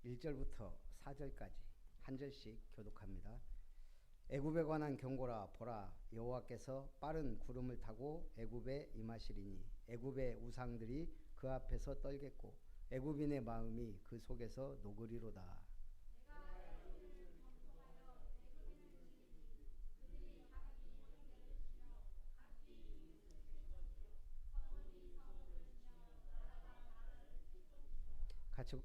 1절부터 4절까지 한 절씩 교독합니다. 애굽에 관한 경고라. 보라, 여호와께서 빠른 구름을 타고 애굽에 임하시리니 애굽의 우상들이 그 앞에서 떨겠고 애굽인의 마음이 그 속에서 녹으리로다. 같이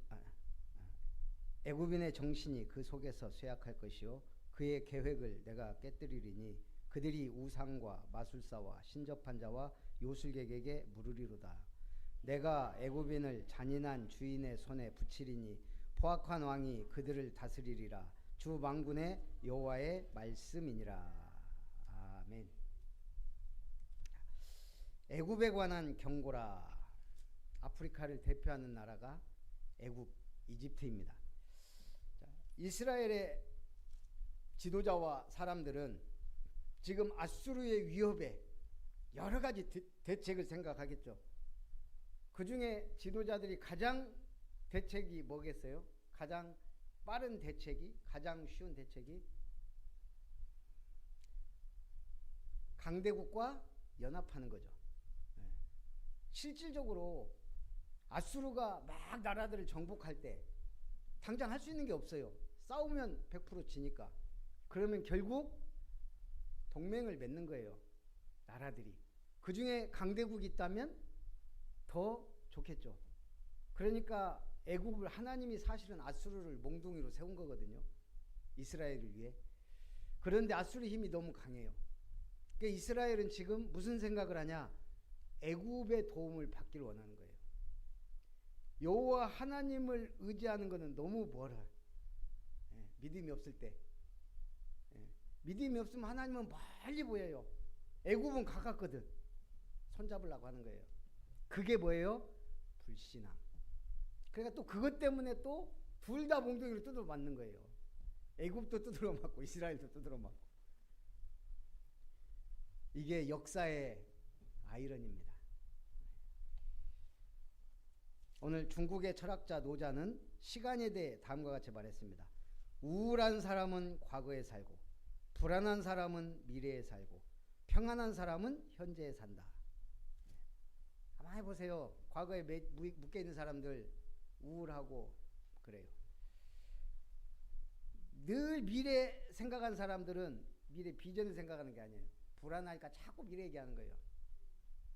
애굽인의 정신이 그 속에서 쇠약할 것이요 그의 계획을 내가 깨뜨리리니 그들이 우상과 마술사와 신접한 자와 요술객에게 물으리로다. 내가 애굽인을 잔인한 주인의 손에 붙이리니 포악한 왕이 그들을 다스리리라. 주 만군의 여호와의 말씀이니라. 아멘. 애굽에 관한 경고라. 아프리카를 대표하는 나라가 애굽, 이집트입니다. 이스라엘의 지도자와 사람들은 지금 아수르의 위협에 여러 가지 대책을 생각하겠죠. 그 중에 지도자들이 가장 대책이 뭐겠어요? 가장 빠른 대책이, 가장 쉬운 대책이 강대국과 연합하는 거죠. 실질적으로 아수르가 막 나라들을 정복할 때 당장 할 수 있는 게 없어요. 싸우면 100% 지니까. 그러면 결국 동맹을 맺는 거예요. 나라들이. 그 중에 강대국이 있다면 더 좋겠죠. 그러니까 애국을 하나님이 사실은 아수르를 몽둥이로 세운 거거든요. 이스라엘을 위해. 그런데 아수르 힘이 너무 강해요. 그러니까 이스라엘은 지금 무슨 생각을 하냐? 애국의 도움을 받기를 원하는 거예요. 여호와 하나님을 의지하는 것은 너무 멀어요. 믿음이 없을 때. 믿음이 없으면 하나님은 멀리 보여요. 애굽은 가깝거든. 손잡으려고 하는 거예요. 그게 뭐예요? 불신앙. 그러니까 또 그것 때문에 또 둘 다 몽둥이로 두드려 맞는 거예요. 애굽도 두드려 맞고 이스라엘도 두드려 맞고. 이게 역사의 아이러니입니다. 오늘 중국의 철학자 노자는 시간에 대해 다음과 같이 말했습니다. 우울한 사람은 과거에 살고 불안한 사람은 미래에 살고 평안한 사람은 현재에 산다. 가만히 해보세요. 과거에 묶여있는 사람들 우울하고 그래요. 늘 미래 생각하는 사람들은 미래 비전을 생각하는 게 아니에요. 불안하니까 자꾸 미래 얘기하는 거예요.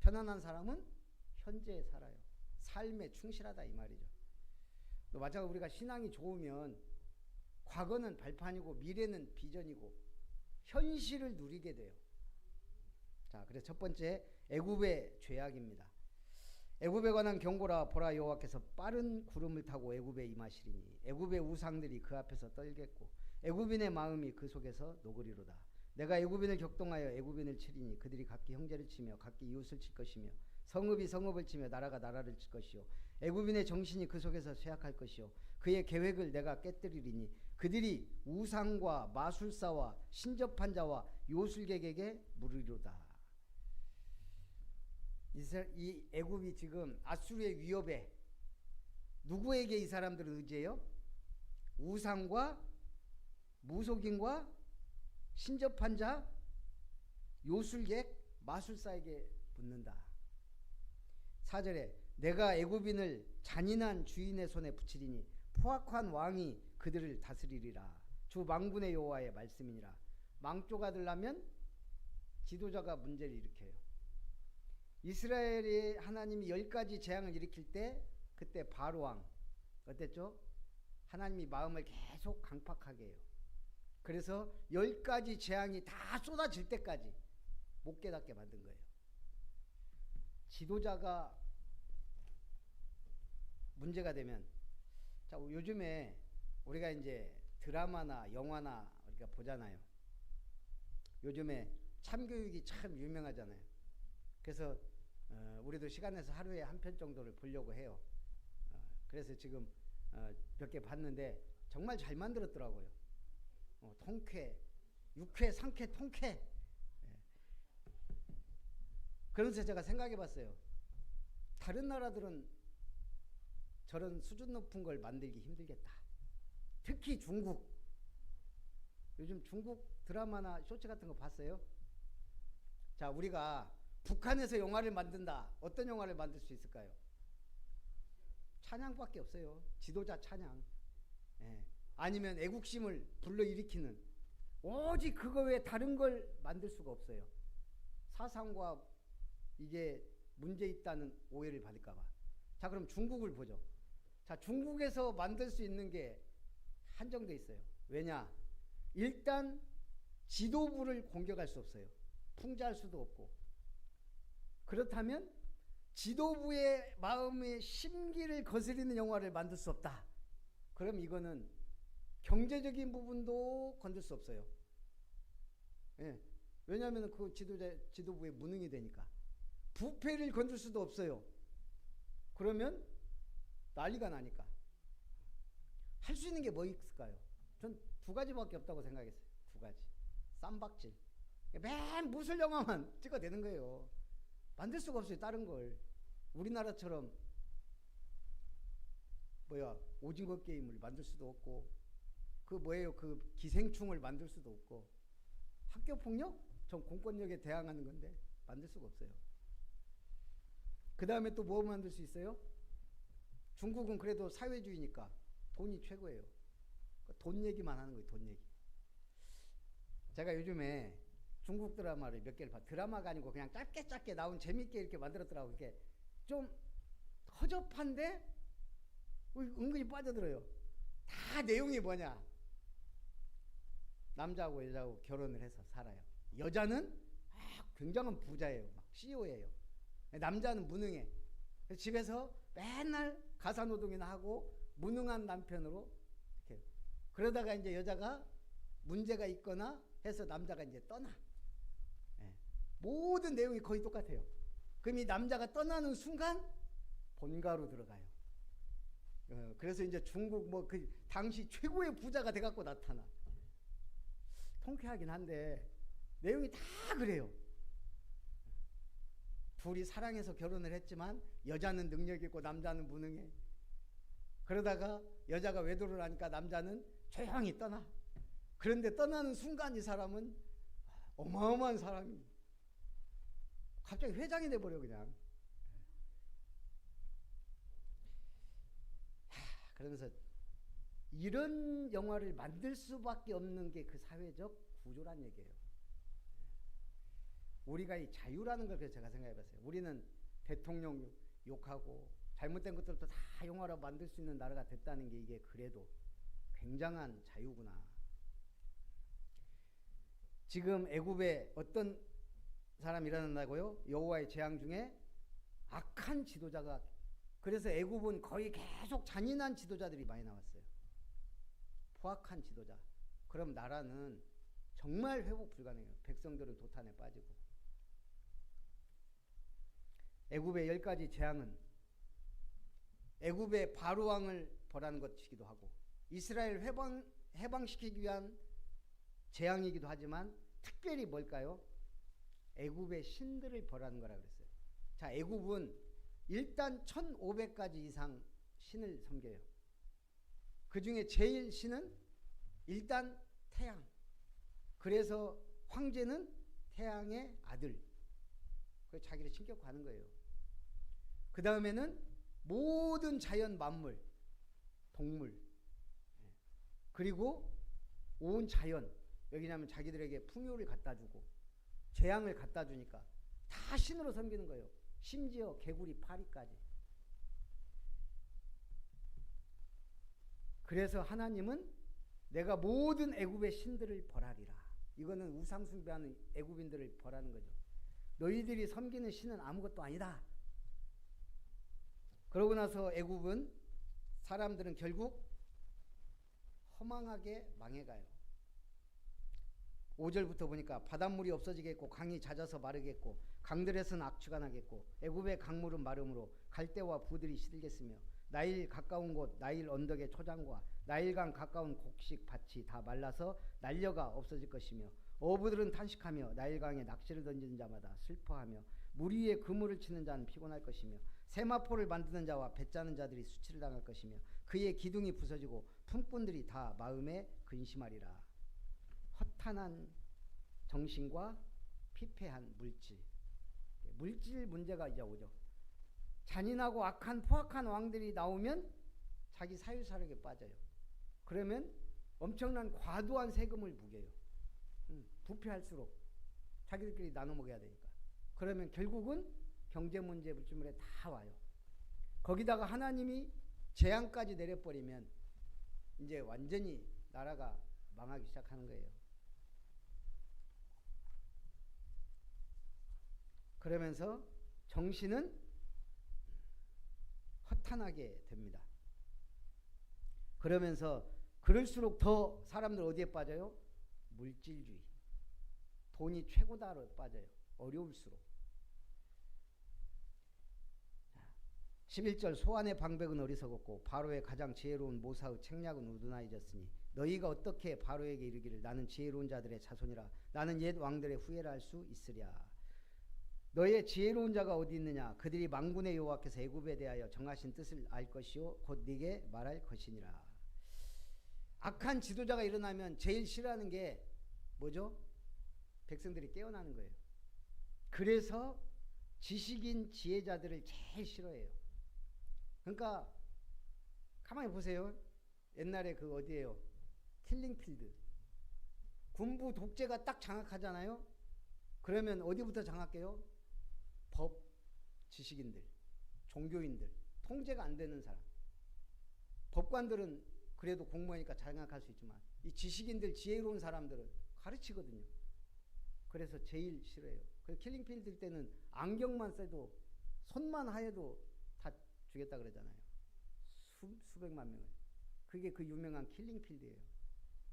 편안한 사람은 현재에 살아요. 삶에 충실하다 이 말이죠. 또 마찬가지로 우리가 신앙이 좋으면 과거는 발판이고 미래는 비전이고 현실을 누리게 돼요. 자, 그래서 첫 번째 애굽의 죄악입니다. 애굽에 관한 경고라. 보라, 여호와께서 빠른 구름을 타고 애굽에 임하시리니 애굽의 우상들이 그 앞에서 떨겠고 애굽인의 마음이 그 속에서 녹으리로다. 내가 애굽인을 격동하여 애굽인을 치리니 그들이 각기 형제를 치며 각기 이웃을 칠 것이며 성읍이 성읍을 치며 나라가 나라를 칠 것이요 애굽인의 정신이 그 속에서 쇠약할 것이요 그의 계획을 내가 깨뜨리리니 그들이 우상과 마술사와 신접한 자와 요술객에게 물으리로다. 이 애굽이 지금 아수르의 위협에 누구에게 이 사람들을 의지해요? 우상과 무속인과 신접한 자, 요술객, 마술사에게 붙는다. 4절에 내가 애굽인을 잔인한 주인의 손에 붙이리니 포악한 왕이 그들을 다스리리라. 주 만군의 여호와의 말씀이니라. 망조가 되려면 지도자가 문제를 일으켜요. 이스라엘의 하나님이 10가지 재앙을 일으킬 때 그때 바로 왕 어땠죠? 하나님이 마음을 계속 강팍하게 해요. 그래서 10가지 재앙이 다 쏟아질 때까지 못 깨닫게 만든 거예요. 지도자가 문제가 되면, 자, 요즘에 우리가 이제 드라마나 영화나 우리가 보잖아요. 요즘에 참교육이 참 유명하잖아요. 그래서 우리도 시간 내서 하루에 한 편 정도를 보려고 해요. 그래서 지금 몇 개 봤는데 정말 잘 만들었더라고요. 통쾌, 육회, 상쾌, 통쾌. 그러면서 제가 생각해 봤어요. 다른 나라들은 저런 수준 높은 걸 만들기 힘들겠다. 특히 중국. 요즘 중국 드라마나 쇼츠 같은 거 봤어요? 자, 우리가 북한에서 영화를 만든다. 어떤 영화를 만들 수 있을까요? 찬양밖에 없어요. 지도자 찬양. 예. 아니면 애국심을 불러일으키는, 오직 그거 외에 다른 걸 만들 수가 없어요. 사상과 이게 문제 있다는 오해를 받을까봐. 자, 그럼 중국을 보죠. 자, 중국에서 만들 수 있는 게 한정돼 있어요. 왜냐? 일단 지도부를 공격할 수 없어요. 풍자할 수도 없고. 그렇다면 지도부의 마음의 심기를 거스리는 영화를 만들 수 없다. 그럼 이거는 경제적인 부분도 건들 수 없어요. 예. 왜냐하면 그 지도부의 무능이 되니까. 부패를 건들 수도 없어요. 그러면 난리가 나니까. 할 수 있는 게 뭐 있을까요? 전 두 가지밖에 없다고 생각했어요. 두 가지. 쌈박질. 맨 무술 영화만 찍어내는 거예요. 만들 수가 없어요. 다른 걸. 우리나라처럼 오징어 게임을 만들 수도 없고, 그 기생충을 만들 수도 없고, 학교 폭력? 전 공권력에 대항하는 건데 만들 수가 없어요. 그 다음에 또 뭐 만들 수 있어요? 중국은 그래도 사회주의니까 돈이 최고예요. 돈 얘기만 하는 거예요. 돈 얘기. 제가 요즘에 중국 드라마를 몇 개를 드라마가 아니고 그냥 짧게 나온 재밌게 이렇게 만들었더라고요. 이게 좀 허접한데 은근히 빠져들어요. 다 내용이 뭐냐? 남자하고 여자하고 결혼을 해서 살아요. 여자는 굉장한 부자예요. 막 CEO예요. 남자는 무능해. 집에서 맨날 가사노동이나 하고 무능한 남편으로 이렇게. 그러다가 이제 여자가 문제가 있거나 해서 남자가 이제 떠나. 예. 모든 내용이 거의 똑같아요. 그럼 이 남자가 떠나는 순간 본가로 들어가요. 그래서 이제 중국 그 당시 최고의 부자가 돼갖고 나타나. 통쾌하긴 한데 내용이 다 그래요. 둘이 사랑해서 결혼을 했지만 여자는 능력 있고 남자는 무능해. 그러다가 여자가 외도를 하니까 남자는 조용히 떠나. 그런데 떠나는 순간 이 사람은 어마어마한 사람이 갑자기 회장이 돼버려 그냥. 그러면서 이런 영화를 만들 수밖에 없는 게 그 사회적 구조란 얘기예요. 우리가 이 자유라는 걸 제가 생각해봤어요. 우리는 대통령 욕하고 잘못된 것들도 다 영화로 만들 수 있는 나라가 됐다는 게 이게 그래도 굉장한 자유구나. 지금 애굽에 어떤 사람이 일어난다고요? 여호와의 재앙 중에 악한 지도자가. 그래서 애굽은 거의 계속 잔인한 지도자들이 많이 나왔어요. 포악한 지도자. 그럼 나라는 정말 회복 불가능해요. 백성들은 도탄에 빠지고. 애굽의 10가지 재앙은 애굽의 바로 왕을 벌하는 것이기도 하고 이스라엘 해방시키기 위한 재앙이기도 하지만 특별히 뭘까요? 애굽의 신들을 벌하는 거라 그랬어요. 자, 애굽은 일단 1500가지 이상 신을 섬겨요. 그 중에 제일 신은 일단 태양. 그래서 황제는 태양의 아들. 그래서 자기를 신격화하는 거예요. 그 다음에는 모든 자연 만물, 동물, 그리고 온 자연. 왜냐하면 자기들에게 풍요를 갖다 주고 재앙을 갖다 주니까 다 신으로 섬기는 거예요. 심지어 개구리 파리까지. 그래서 하나님은 내가 모든 애굽의 신들을 벌하리라. 이거는 우상 숭배하는 애굽인들을 벌하는 거죠. 너희들이 섬기는 신은 아무것도 아니다. 그러고 나서 애굽은 사람들은 결국 허망하게 망해가요. 5절부터 보니까 바닷물이 없어지겠고 강이 잦아서 마르겠고 강들에서는 악취가 나겠고 애굽의 강물은 마름으로 갈대와 부들이 시들겠으며 나일 가까운 곳 나일 언덕의 초장과 나일강 가까운 곡식 밭이 다 말라서 날려가 없어질 것이며 어부들은 탄식하며 나일강에 낚시를 던지는 자마다 슬퍼하며 물 위에 그물을 치는 자는 피곤할 것이며 세마포를 만드는 자와 배 짜는 자들이 수치를 당할 것이며 그의 기둥이 부서지고 품꾼들이 다 마음에 근심하리라. 허탄한 정신과 피폐한 물질. 물질 문제가 이제 오죠. 잔인하고 악한 포악한 왕들이 나오면 자기 사유사력에 빠져요. 그러면 엄청난 과도한 세금을 부겨요. 부패할수록 자기들끼리 나눠 먹어야 되니까. 그러면 결국은 경제 문제, 물질 문제 다 와요. 거기다가 하나님이 재앙까지 내려버리면 이제 완전히 나라가 망하기 시작하는 거예요. 그러면서 정신은 허탄하게 됩니다. 그러면서 그럴수록 더 사람들 어디에 빠져요? 물질주의. 돈이 최고다로 빠져요. 어려울수록. 11절 소환의 방백은 어리석었고 바로의 가장 지혜로운 모사의 책략은 우둔하여졌으니 너희가 어떻게 바로에게 이르기를 나는 지혜로운 자들의 자손이라 나는 옛 왕들의 후예라 할 수 있으랴. 너의 지혜로운 자가 어디 있느냐? 그들이 만군의 여호와께서 애굽에 대하여 정하신 뜻을 알 것이요 곧 네게 말할 것이니라. 악한 지도자가 일어나면 제일 싫어하는 게 뭐죠? 백성들이 깨어나는 거예요. 그래서 지식인 지혜자들을 제일 싫어해요. 그러니까 가만히 보세요. 옛날에 그 어디예요? 킬링필드. 군부 독재가 딱 장악하잖아요. 그러면 어디부터 장악해요? 법, 지식인들, 종교인들, 통제가 안 되는 사람. 법관들은 그래도 공무원이니까 장악할 수 있지만 이 지식인들, 지혜로운 사람들은 가르치거든요. 그래서 제일 싫어해요. 그 킬링필드 때는 안경만 써도 손만 하여도 다 죽였다 그러잖아요. 수백만 명을. 그게 그 유명한 킬링필드예요.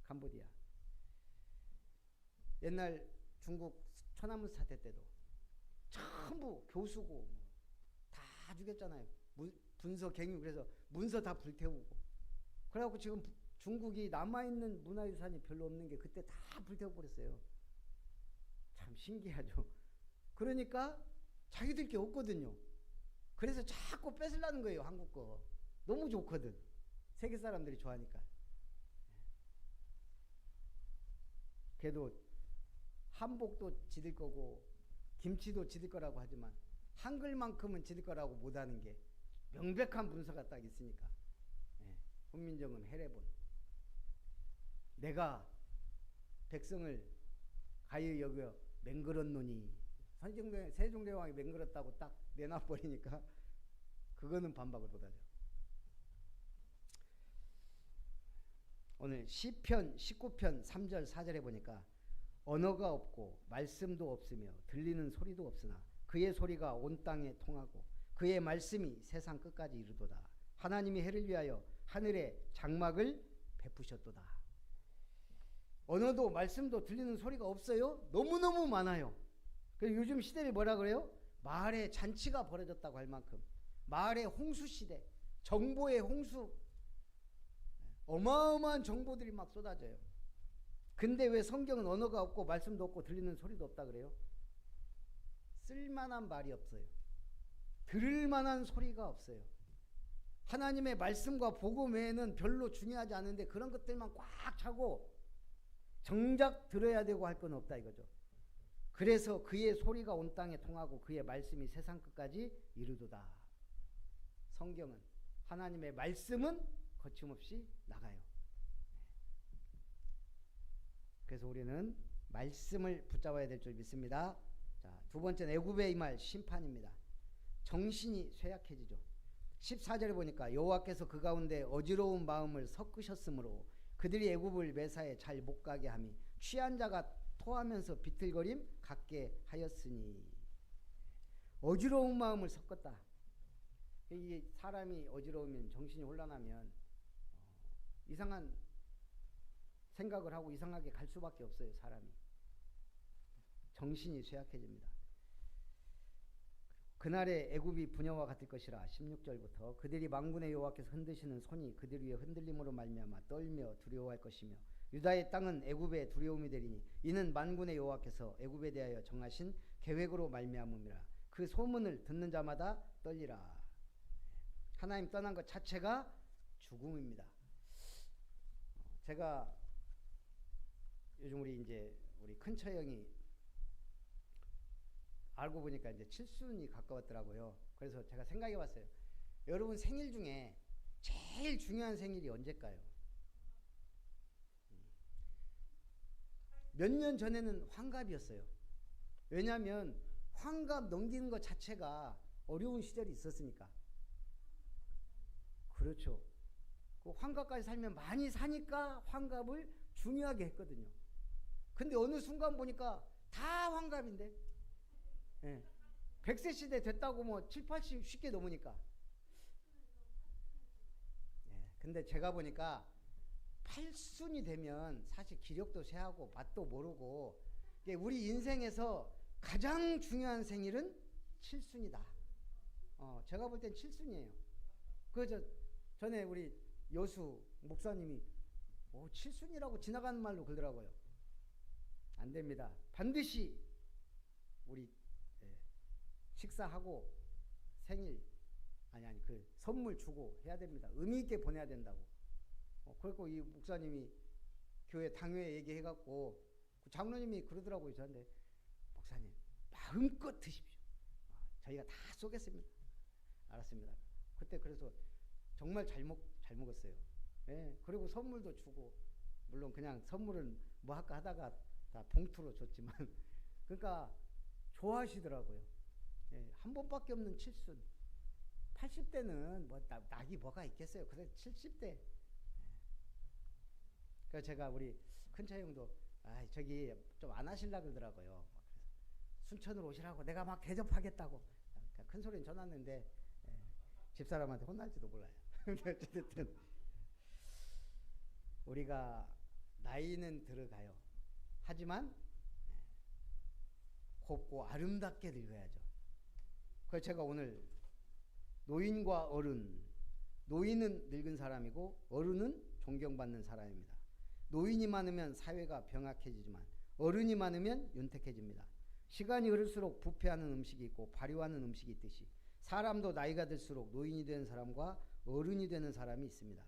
캄보디아. 옛날 중국 천안문 사태 때도 전부 교수고 다 죽였잖아요. 분서 갱유. 그래서 문서 다 불태우고. 그래갖고 지금 중국이 남아있는 문화유산이 별로 없는 게 그때 다 불태워버렸어요. 참 신기하죠. 그러니까 자기들 게 없거든요. 그래서 자꾸 뺏으려는 거예요. 한국 거. 너무 좋거든. 세계 사람들이 좋아하니까. 그래도 한복도 지들 거고 김치도 지들 거라고 하지만 한글만큼은 지들 거라고 못하는 게 명백한 문서가 딱 있으니까. 훈민정음 해례본. 내가 백성을 가히 여겨 맹글었노니 세종대왕이 맹글었다고 딱 내놔버리니까 그거는 반박을 못하죠. 오늘 시편 19편 3절 4절에 보니까 언어가 없고 말씀도 없으며 들리는 소리도 없으나 그의 소리가 온 땅에 통하고 그의 말씀이 세상 끝까지 이르도다. 하나님이 해를 위하여 하늘에 장막을 베푸셨도다. 언어도 말씀도 들리는 소리가 없어요? 너무너무 많아요. 그래서 요즘 시대를 뭐라 그래요? 마을에 잔치가 벌어졌다고 할 만큼 마을의 홍수 시대, 정보의 홍수, 어마어마한 정보들이 막 쏟아져요. 근데 왜 성경은 언어가 없고 말씀도 없고 들리는 소리도 없다 그래요? 쓸만한 말이 없어요. 들을 만한 소리가 없어요. 하나님의 말씀과 복음 외에는 별로 중요하지 않은데 그런 것들만 꽉 차고 정작 들어야 되고 할 건 없다 이거죠. 그래서 그의 소리가 온 땅에 통하고 그의 말씀이 세상 끝까지 이르도다. 성경은 하나님의 말씀은 거침없이 나가요. 그래서 우리는 말씀을 붙잡아야 될 줄 믿습니다. 자, 두 번째는 애굽의 이 말 심판입니다. 정신이 쇠약해지죠. 14절에 보니까 여호와께서 그 가운데 어지러운 마음을 섞으셨으므로 그들이 애굽을 매사에 잘 못 가게 하미 취한 자가 토하면서 비틀거림 갖게 하였으니. 어지러운 마음을 섞었다. 이게 사람이 어지러우면 정신이 혼란하면 이상한 생각을 하고 이상하게 갈 수밖에 없어요. 사람이 정신이 쇠약해집니다. 그날의 애굽이 부녀와 같을 것이라. 16절부터 그들이 만군의 여호와께서 흔드시는 손이 그들 위에 흔들림으로 말미암아 떨며 두려워할 것이며 유다의 땅은 애굽의 두려움이 되리니 이는 만군의 여호와께서 애굽에 대하여 정하신 계획으로 말미암음이라. 그 소문을 듣는 자마다 떨리라. 하나님 떠난 것 자체가 죽음입니다. 제가 요즘 우리 큰 처형이 알고 보니까 이제 칠순이 가까웠더라고요. 그래서 제가 생각해 봤어요. 여러분 생일 중에 제일 중요한 생일이 언제일까요? 몇 년 전에는 환갑이었어요. 왜냐하면 환갑 넘기는 것 자체가 어려운 시절이 있었으니까. 그렇죠. 그 환갑까지 살면 많이 사니까 환갑을 중요하게 했거든요. 근데 어느 순간 보니까 다 환갑인데. 예. 100세 시대 됐다고 뭐 7, 80 쉽게 넘으니까. 예. 근데 제가 보니까 8순이 되면 사실 기력도 쇠하고 맛도 모르고 우리 인생에서 가장 중요한 생일은 7순이다. 제가 볼 땐 7순이에요. 그저 전에 우리 여수 목사님이 7순이라고 지나가는 말로 그러더라고요. 안 됩니다. 반드시 우리 식사하고 생일 그 선물 주고 해야 됩니다. 의미 있게 보내야 된다고. 그리고 이 목사님이 교회 당회에 얘기해갖고 그 장로님이 그러더라고요. 저한테 목사님 마음껏 드십시오. 저희가 다 쏘겠습니다. 알았습니다. 그때 그래서 정말 잘 먹었어요. 예, 그리고 선물도 주고 물론 그냥 선물은 뭐 할까 하다가 다 봉투로 줬지만 그러니까 좋아하시더라고요. 예, 한 번밖에 없는 칠순. 80대는 뭐 낙이 뭐가 있겠어요. 그래서 70대. 예. 그래서 제가 우리 큰차 형도 저기 좀 안 하실라 그러더라고요. 순천으로 오시라고 내가 막 대접하겠다고. 큰 소리는 쳐놨는데 예, 집사람한테 혼날지도 몰라요. 어쨌든 우리가 나이는 들어가요. 하지만 곱고 아름답게 늙어야죠. 그래서 제가 오늘 노인과 어른, 노인은 늙은 사람이고 어른은 존경받는 사람입니다. 노인이 많으면 사회가 병약해지지만 어른이 많으면 윤택해집니다. 시간이 흐를수록 부패하는 음식이 있고 발효하는 음식이 있듯이 사람도 나이가 들수록 노인이 되는 사람과 어른이 되는 사람이 있습니다.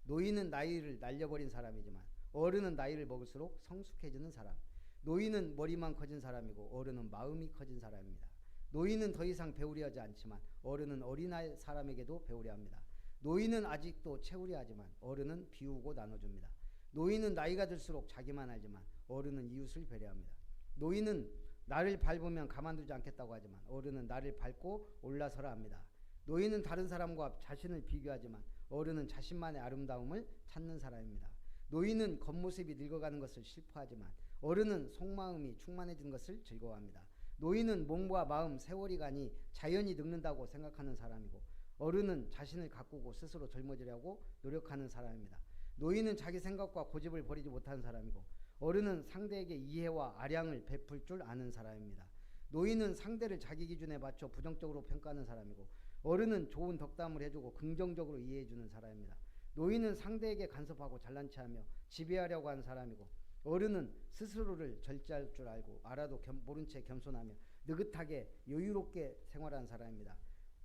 노인은 나이를 날려버린 사람이지만 어른은 나이를 먹을수록 성숙해지는 사람. 노인은 머리만 커진 사람이고 어른은 마음이 커진 사람입니다. 노인은 더 이상 배우려 하지 않지만 어른은 어린아이 사람에게도 배우려 합니다. 노인은 아직도 채우려 하지만 어른은 비우고 나눠줍니다. 노인은 나이가 들수록 자기만 알지만 어른은 이웃을 배려합니다. 노인은 나를 밟으면 가만두지 않겠다고 하지만 어른은 나를 밟고 올라서라 합니다. 노인은 다른 사람과 자신을 비교하지만 어른은 자신만의 아름다움을 찾는 사람입니다. 노인은 겉모습이 늙어가는 것을 슬퍼하지만 어른은 속마음이 충만해지는 것을 즐거워합니다. 노인은 몸과 마음, 세월이 가니 자연이 늙는다고 생각하는 사람이고 어른은 자신을 가꾸고 스스로 젊어지려고 노력하는 사람입니다. 노인은 자기 생각과 고집을 버리지 못하는 사람이고 어른은 상대에게 이해와 아량을 베풀 줄 아는 사람입니다. 노인은 상대를 자기 기준에 맞춰 부정적으로 평가하는 사람이고 어른은 좋은 덕담을 해주고 긍정적으로 이해해주는 사람입니다. 노인은 상대에게 간섭하고 잘난 체하며 지배하려고 하는 사람이고 어른은 스스로를 절제할 줄 알고 알아도 모른 채 겸손하며 느긋하게 여유롭게 생활하는 사람입니다.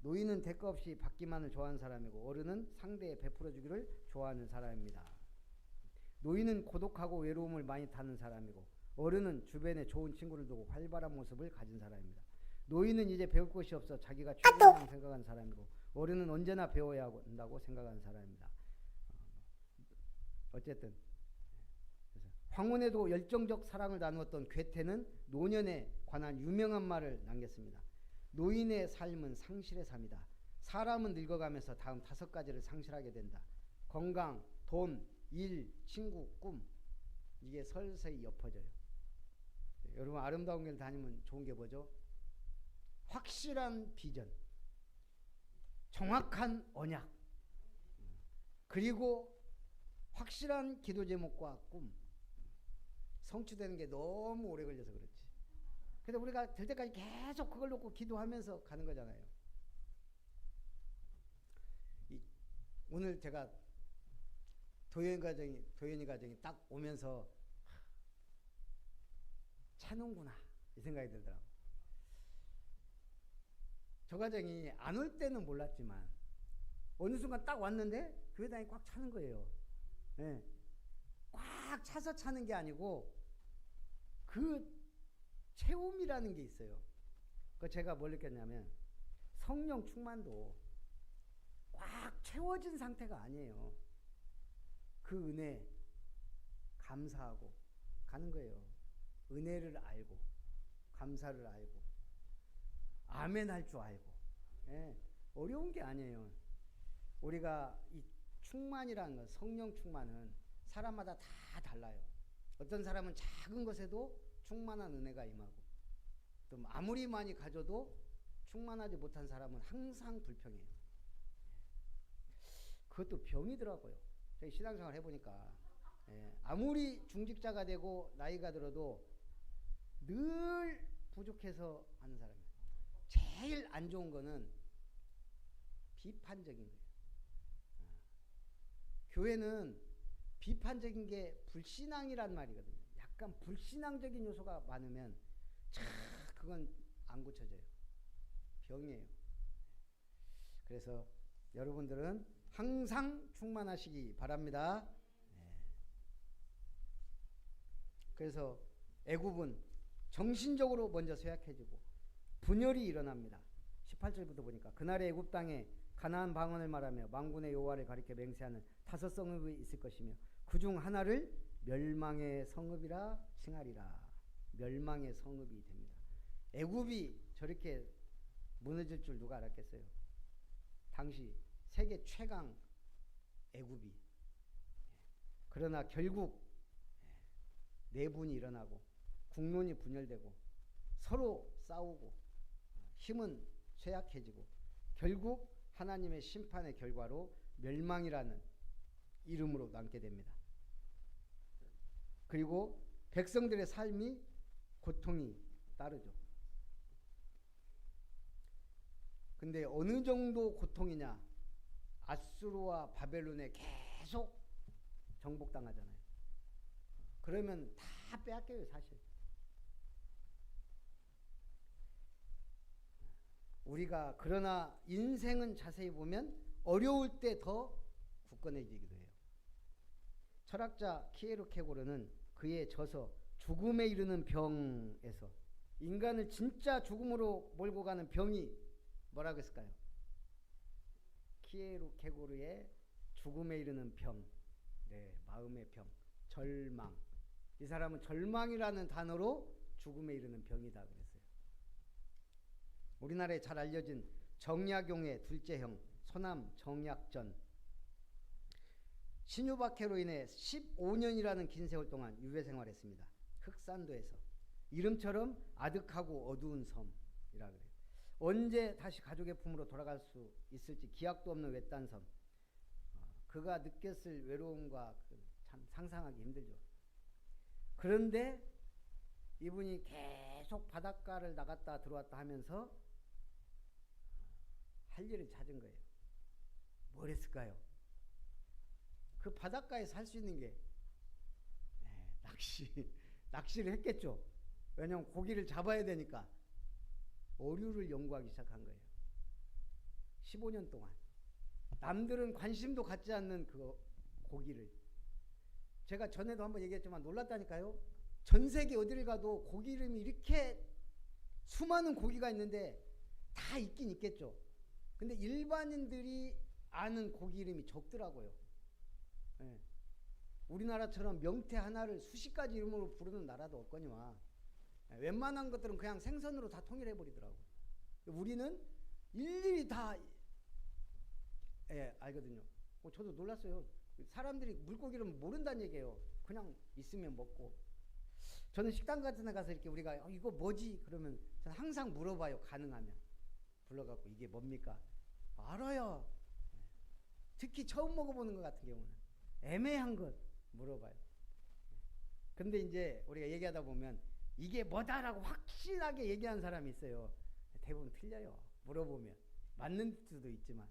노인은 대가 없이 받기만을 좋아하는 사람이고 어른은 상대에 베풀어주기를 좋아하는 사람입니다. 노인은 고독하고 외로움을 많이 타는 사람이고 어른은 주변에 좋은 친구를 두고 활발한 모습을 가진 사람입니다. 노인은 이제 배울 것이 없어 자기가 최고라고 생각하는 사람이고 어른은 언제나 배워야 한다고 생각하는 사람입니다. 어쨌든 황혼에도 열정적 사랑을 나누었던 괴테는 노년에 관한 유명한 말을 남겼습니다. 노인의 삶은 상실의 삶이다. 사람은 늙어가면서 다음 5가지를 상실하게 된다. 건강, 돈, 일, 친구, 꿈. 이게 서서히 옅어져요. 여러분 아름다운 길을 다니면 좋은 게 뭐죠? 확실한 비전, 정확한 언약, 그리고 확실한 기도 제목과 꿈. 성취되는 게 너무 오래 걸려서 그렇지. 그래서 우리가 될 때까지 계속 그걸 놓고 기도하면서 가는 거잖아요. 오늘 제가 도연이 가정이 딱 오면서 차는구나 이 생각이 들더라고. 저 가정이 안 올 때는 몰랐지만 어느 순간 딱 왔는데 교회당이 꽉 차는 거예요. 네. 꽉 차서 차는 게 아니고 그 채움이라는 게 있어요. 그 제가 뭘 느꼈냐면 성령 충만도 꽉 채워진 상태가 아니에요. 그 은혜 감사하고 가는 거예요. 은혜를 알고 감사를 알고 아멘 할 줄 알고. 예, 어려운 게 아니에요. 우리가 이 충만이라는 건, 성령 충만은 사람마다 다 달라요. 어떤 사람은 작은 것에도 충만한 은혜가 임하고, 또 아무리 많이 가져도 충만하지 못한 사람은 항상 불평해요. 그것도 병이더라고요. 저희 신앙생활 해보니까 아무리 중직자가 되고 나이가 들어도 늘 부족해서 하는 사람이에요. 제일 안 좋은 거는 비판적인 거예요. 교회는 비판적인 게 불신앙이란 말이거든요. 약간 불신앙적인 요소가 많으면 그건 안 고쳐져요. 병이에요. 그래서 여러분들은 항상 충만하시기 바랍니다. 그래서 애굽은 정신적으로 먼저 쇠약해지고 분열이 일어납니다. 18절부터 보니까 그날의 애굽 땅에 가나안 방언을 말하며 만군의 여호와를 가리켜 맹세하는 5 성읍이 있을 것이며 그중 하나를 멸망의 성읍이라 칭하리라. 멸망의 성읍이 됩니다. 애굽이 저렇게 무너질 줄 누가 알았겠어요? 당시 세계 최강 애굽이. 그러나 결국 내분이 일어나고 국론이 분열되고 서로 싸우고 힘은 쇠약해지고 결국 하나님의 심판의 결과로 멸망이라는 이름으로 남게 됩니다. 그리고 백성들의 삶이 고통이 따르죠. 근데 어느 정도 고통이냐? 아수르와 바벨론에 계속 정복당하잖아요. 그러면 다 빼앗겨요, 사실. 우리가 그러나 인생은 자세히 보면 어려울 때 더 굳건해지기도 해요. 철학자 키에르케고르는 그의 저서 죽음에 이르는 병에서 인간을 진짜 죽음으로 몰고 가는 병이 뭐라고 했을까요? 키에르케고르의 죽음에 이르는 병, 마음의 병, 절망. 이 사람은 절망이라는 단어로 죽음에 이르는 병이다 그랬어요. 우리나라에 잘 알려진 정약용의 둘째 형 소남 정약전, 신유박해로 인해 15년이라는 긴 세월 동안 유배 생활했습니다. 흑산도에서. 이름처럼 아득하고 어두운 섬이라 그래요. 언제 다시 가족의 품으로 돌아갈 수 있을지 기약도 없는 외딴 섬. 그가 느꼈을 외로움과 참 상상하기 힘들죠. 그런데 이분이 계속 바닷가를 나갔다 들어왔다 하면서 할 일을 찾은 거예요. 뭘 했을까요? 그 바닷가에서 할 수 있는 게 낚시를 했겠죠. 왜냐하면 고기를 잡아야 되니까. 어류를 연구하기 시작한 거예요. 15년 동안. 남들은 관심도 갖지 않는 그 고기를. 제가 전에도 한번 얘기했지만 놀랐다니까요. 전 세계 어디를 가도 고기 이름이 이렇게 수많은 고기가 있는데 다 있긴 있겠죠. 근데 일반인들이 아는 고기 이름이 적더라고요. 네. 우리나라처럼 명태 하나를 수십 가지 이름으로 부르는 나라도 없거니와 웬만한 것들은 그냥 생선으로 다 통일해버리더라고요. 우리는 일일이 다 알거든요. 저도 놀랐어요. 사람들이 물고기를 모른다는 얘기예요. 그냥 있으면 먹고. 저는 식당 같은 데 가서 이렇게 우리가 이거 뭐지? 그러면 저는 항상 물어봐요. 가능하면. 불러갖고 이게 뭡니까? 알아요. 특히 처음 먹어보는 것 같은 경우는 애매한 것 물어봐요. 근데 이제 우리가 얘기하다 보면 이게 뭐다라고 확실하게 얘기하는 사람이 있어요. 대부분 틀려요. 물어보면. 맞는 수도 있지만.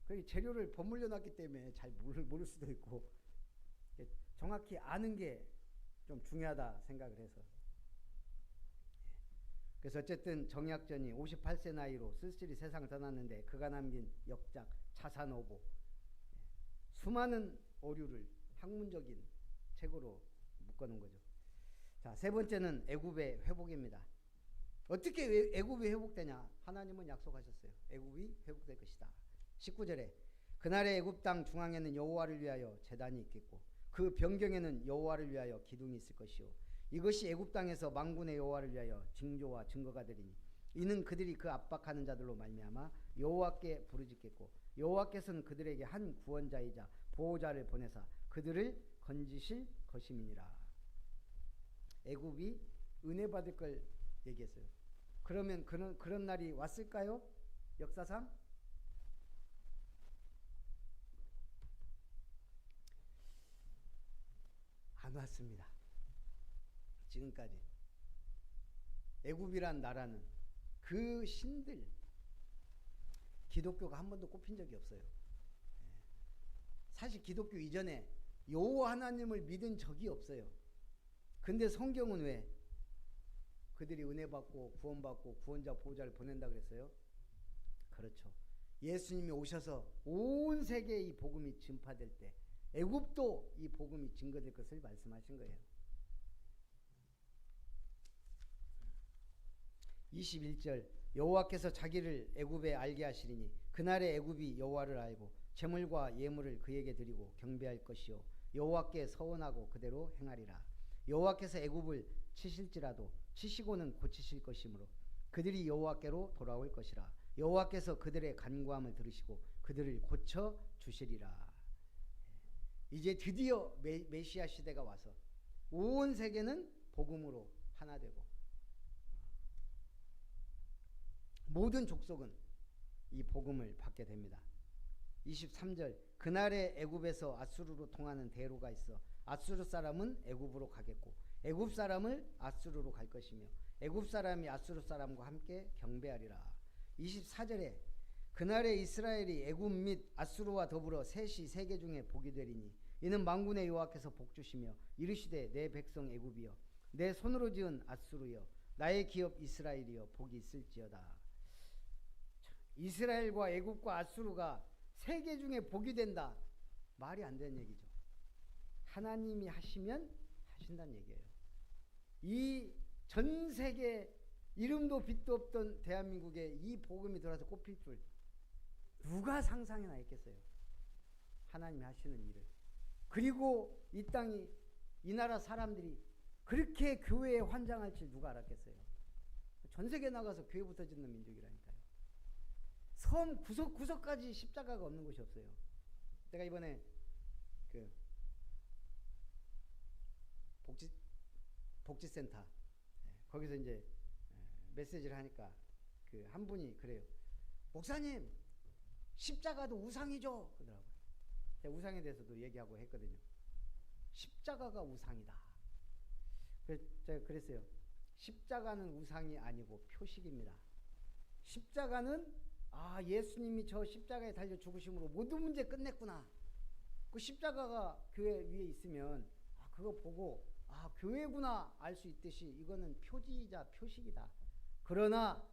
그 재료를 버물려 놨기 때문에 잘 모를 수도 있고. 정확히 아는 게 좀 중요하다 생각을 해서. 그래서 어쨌든 정약전이 58세 나이로 쓸쓸히 세상을 떠났는데 그가 남긴 역작 차산오보, 수많은 어류를, 학문적인 책으로 묶어놓은 거죠. 자, 세 번째는 애굽의 회복입니다. 어떻게 애굽이 회복되냐? 하나님은 약속하셨어요. 애굽이 회복될 것이다. 19절에 그날의 애굽 땅 중앙에는 여호와를 위하여 제단이 있겠고 그 변경에는 여호와를 위하여 기둥이 있을 것이요 이것이 애굽 땅에서 만군의 여호와를 위하여 징조와 증거가 되리니 이는 그들이 그 압박하는 자들로 말미암아 여호와께 부르짖겠고 여호와께서는 그들에게 한 구원자이자 보호자를 보내사 그들을 건지실 것임이니라. 애굽이 은혜 받을 걸 얘기했어요. 그러면 그런 날이 왔을까요? 역사상? 안 왔습니다. 지금까지. 애굽이란 나라는 그 신들 기독교가 한 번도 꼽힌 적이 없어요. 사실 기독교 이전에 여호와 하나님을 믿은 적이 없어요. 근데 성경은 왜 그들이 은혜 받고 구원받고 구원자 보호자를 보낸다 그랬어요? 그렇죠. 예수님이 오셔서 온 세계에 이 복음이 전파될 때 애굽도 이 복음이 증거될 것을 말씀하신 거예요. 21절 여호와께서 자기를 애굽에 알게 하시리니 그날에 애굽이 여호와를 알고 제물과 예물을 그에게 드리고 경배할 것이요 여호와께 서원하고 그대로 행하리라. 여호와께서 애굽을 치실지라도 치시고는 고치실 것이므로 그들이 여호와께로 돌아올 것이라. 여호와께서 그들의 간구함을 들으시고 그들을 고쳐 주시리라. 이제 드디어 메시아 시대가 와서 온 세계는 복음으로 하나 되고 모든 족속은 이 복음을 받게 됩니다. 23절 그날에 애굽에서 아수르로 통하는 대로가 있어 아수르 사람은 애굽으로 가겠고 애굽 사람을 아수르로 갈 것이며 애굽 사람이 아수르 사람과 함께 경배하리라. 24절에 그날에 이스라엘이 애굽 및 아수르와 더불어 셋이 세계 중에 복이 되리니 이는 만군의 여호와께서 복주시며 이르시되 내 백성 애굽이여 내 손으로 지은 아수르여 나의 기업 이스라엘이여 복이 있을지어다. 이스라엘과 애굽과 아수르가 세계 중에 복이 된다. 말이 안 되는 얘기죠. 하나님이 하시면 하신다는 얘기예요. 이 전 세계 이름도 빛도 없던 대한민국에 이 복음이 들어와서 꼽힐 줄 누가 상상이나 했겠어요. 하나님이 하시는 일을. 그리고 이 땅이 이 나라 사람들이 그렇게 교회에 환장할 줄 누가 알았겠어요. 전 세계 나가서 교회부터 짓는 민족이라니까요. 섬 구석구석까지 십자가가 없는 곳이 없어요. 제가 이번에 그 복지센터 거기서 이제 메시지를 하니까 그 한 분이 그래요. 목사님 십자가도 우상이죠. 그러더라고요. 제가 우상에 대해서도 얘기하고 했거든요. 십자가가 우상이다. 그래서 제가 그랬어요. 십자가는 우상이 아니고 표식입니다. 십자가는 예수님이 저 십자가에 달려 죽으심으로 모든 문제 끝냈구나. 그 십자가가 교회 위에 있으면 그거 보고 교회구나 알 수 있듯이 이거는 표지이자 표식이다. 그러나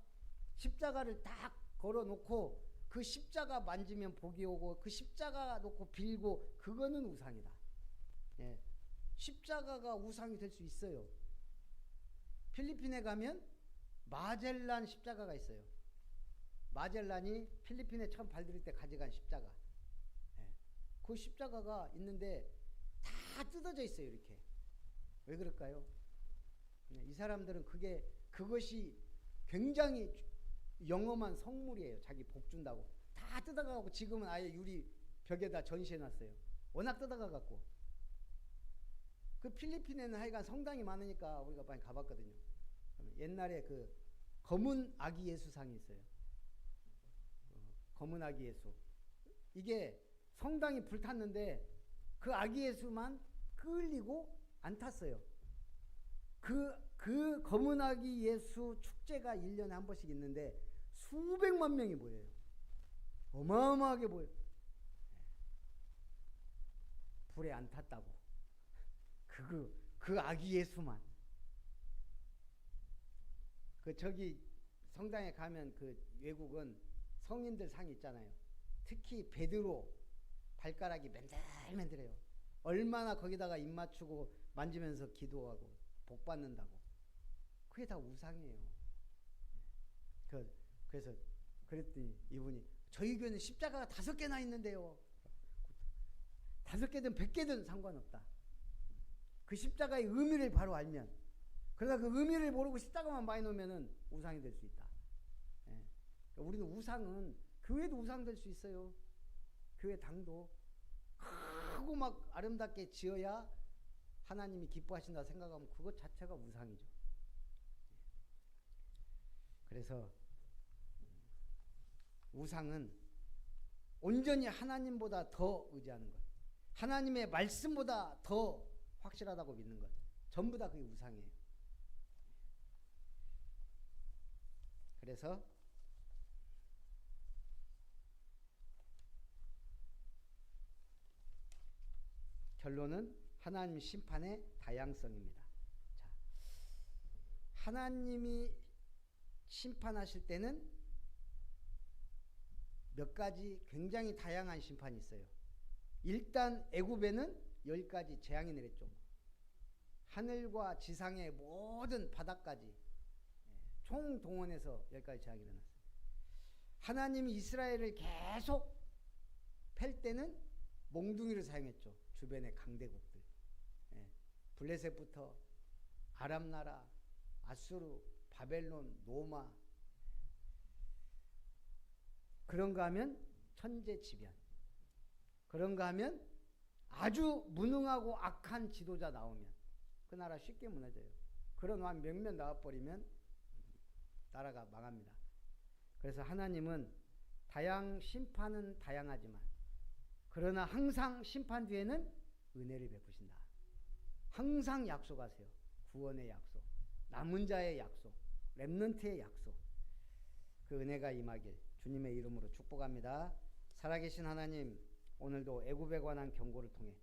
십자가를 딱 걸어놓고 그 십자가 만지면 복이 오고 그 십자가 놓고 빌고 그거는 우상이다. 예. 십자가가 우상이 될 수 있어요. 필리핀에 가면 마젤란 십자가가 있어요. 마젤란이 필리핀에 처음 발들일 때 가져간 십자가. 예. 그 십자가가 있는데 다 뜯어져 있어요. 이렇게. 왜 그럴까요? 이 사람들은 그것이 굉장히 영험한 성물이에요. 자기 복 준다고. 다 뜯어가고 지금은 아예 유리 벽에다 전시해놨어요. 워낙 뜯어가갖고. 그 필리핀에는 하여간 성당이 많으니까 우리가 많이 가봤거든요. 옛날에 그 검은 아기 예수상이 있어요. 검은 아기 예수. 이게 성당이 불탔는데 그 아기 예수만 끌리고 안 탔어요. 그 검은 아기 예수 축제가 1년에 한 번씩 있는데 수백만 명이 모여요. 어마어마하게 모여요. 불에 안 탔다고. 그 아기 예수만. 저기 성당에 가면 그 외국은 성인들 상 있잖아요. 특히 베드로 발가락이 맨들맨들해요. 얼마나 거기다가 입 맞추고 만지면서 기도하고 복 받는다고. 그게 다 우상이에요. 그래서 그랬더니 이분이 저희 교회는 십자가가 5개나 있는데요. 5개든 100개든 상관없다. 그 십자가의 의미를 바로 알면, 그러다 그 의미를 모르고 십자가만 많이 놓으면은 우상이 될 수 있다. 예. 우리는 우상은 교회도 우상 될 수 있어요. 교회 당도 크고 막 아름답게 지어야 하나님이 기뻐하신다 생각하면 그것 자체가 우상이죠. 그래서 우상은 온전히 하나님보다 더 의지하는 것, 하나님의 말씀보다 더 확실하다고 믿는 것, 전부 다 그게 우상이에요. 그래서 결론은 하나님 심판의 다양성입니다. 자, 하나님이 심판하실 때는 몇 가지 굉장히 다양한 심판이 있어요. 일단 애굽에는 10가지 재앙이 내렸죠. 하늘과 지상의 모든 바다까지 총동원해서 10가지 재앙이 일어났어요. 하나님이 이스라엘을 계속 팰 때는 몽둥이를 사용했죠. 주변의 강대국들, 블레셋부터 아람 나라, 아수르, 바벨론, 로마, 그런가 하면 천재지변, 그런가 하면 아주 무능하고 악한 지도자 나오면 그 나라 쉽게 무너져요. 그런 왕 몇몇 나와버리면 나라가 망합니다. 그래서 하나님은 심판은 다양하지만 그러나 항상 심판 뒤에는 은혜를 베푸신다. 항상 약속하세요. 구원의 약속, 남은 자의 약속, 렘넌트의 약속. 그 은혜가 임하길 주님의 이름으로 축복합니다. 살아계신 하나님, 오늘도 애굽에 관한 경고를 통해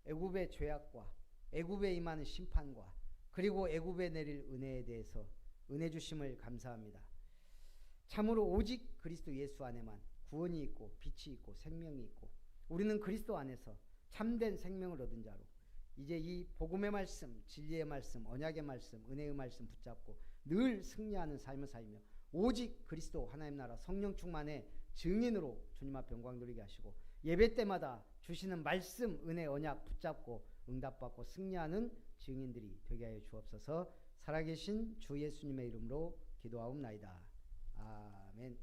애굽의 죄악과 애굽에 임하는 심판과 그리고 애굽에 내릴 은혜에 대해서 은혜 주심을 감사합니다. 참으로 오직 그리스도 예수 안에만 구원이 있고 빛이 있고 생명이 있고 우리는 그리스도 안에서 참된 생명을 얻은 자로 이제 이 복음의 말씀, 진리의 말씀, 언약의 말씀, 은혜의 말씀 붙잡고 늘 승리하는 삶을 살며 오직 그리스도 하나님 나라 성령 충만의 증인으로 주님 앞 영광 돌리게 하시고 예배 때마다 주시는 말씀, 은혜, 언약 붙잡고 응답받고 승리하는 증인들이 되게 하여 주옵소서. 살아계신 주 예수님의 이름으로 기도하옵나이다. 아멘.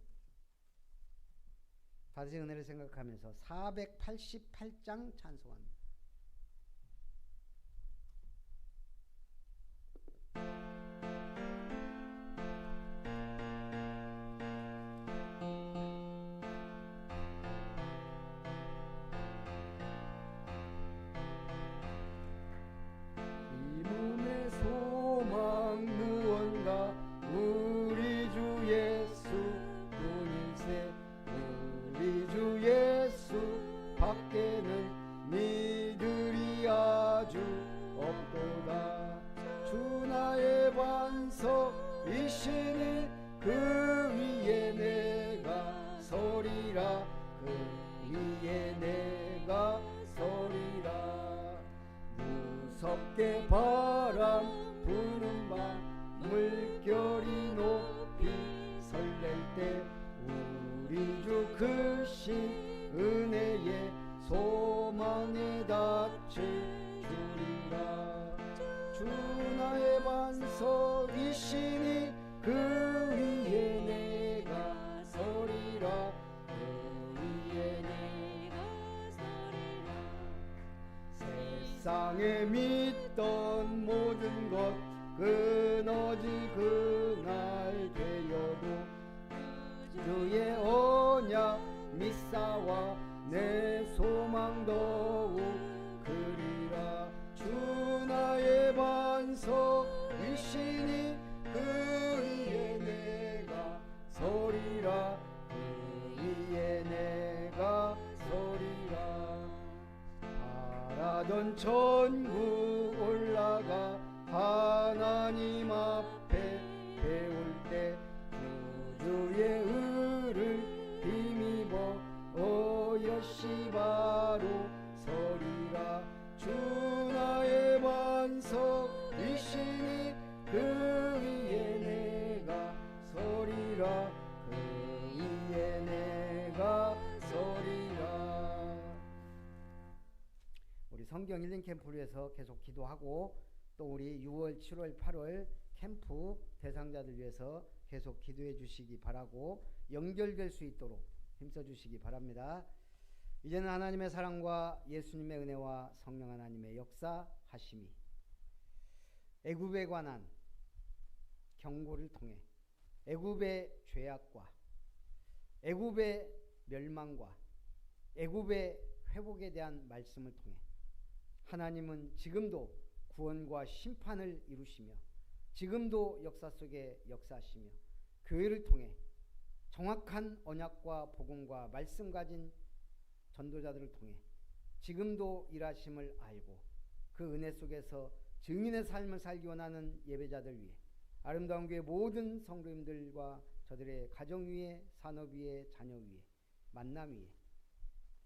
받으신 은혜를 생각하면서 488장 찬송합니다. 이시니 그 위에 내가 서리라, 그 위에 내가 서리라. 무섭게 바람 부는 밤 물결이 높이 설렐 때 우리 주 크신 은혜의 소망에 닿칠 주리라. 주 나의 반석이시니 그 위에 내가 서리라, 그 위에 내가 서리라. 세상에 믿던 모든 것 끊어질 그날 되어도 주의 언약 믿사와 내 소망 더욱 그리라. 주 나의 반석이시니 그 위에 내가 서리라, 그 위에 내가 서리라. 바라던 천국 올라가 하나님 앞에 배울 때 주의 의를 힘입어 어여시 바로 서리라. 주 성경 힐링 캠프를 위해서 계속 기도하고 또 우리 6월, 7월, 8월 캠프 대상자들 위해서 계속 기도해 주시기 바라고 연결될 수 있도록 힘써 주시기 바랍니다. 이제는 하나님의 사랑과 예수님의 은혜와 성령 하나님의 역사하심이 애굽에 관한 경고를 통해 애굽의 죄악과 애굽의 멸망과 애굽의 회복에 대한 말씀을 통해 하나님은 지금도 구원과 심판을 이루시며 지금도 역사 속에 역사하시며 교회를 통해 정확한 언약과 복음과 말씀 가진 전도자들을 통해 지금도 일하심을 알고 그 은혜 속에서 증인의 삶을 살기 원하는 예배자들 위해 아름다운 교회 모든 성도님들과 저들의 가정 위에 산업 위에 자녀 위에 만남 위에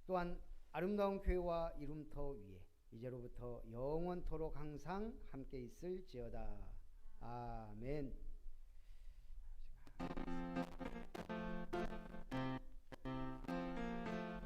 또한 아름다운 교회와 이름터 위에 이제로부터 영원토록 항상 함께 있을지어다. 아멘.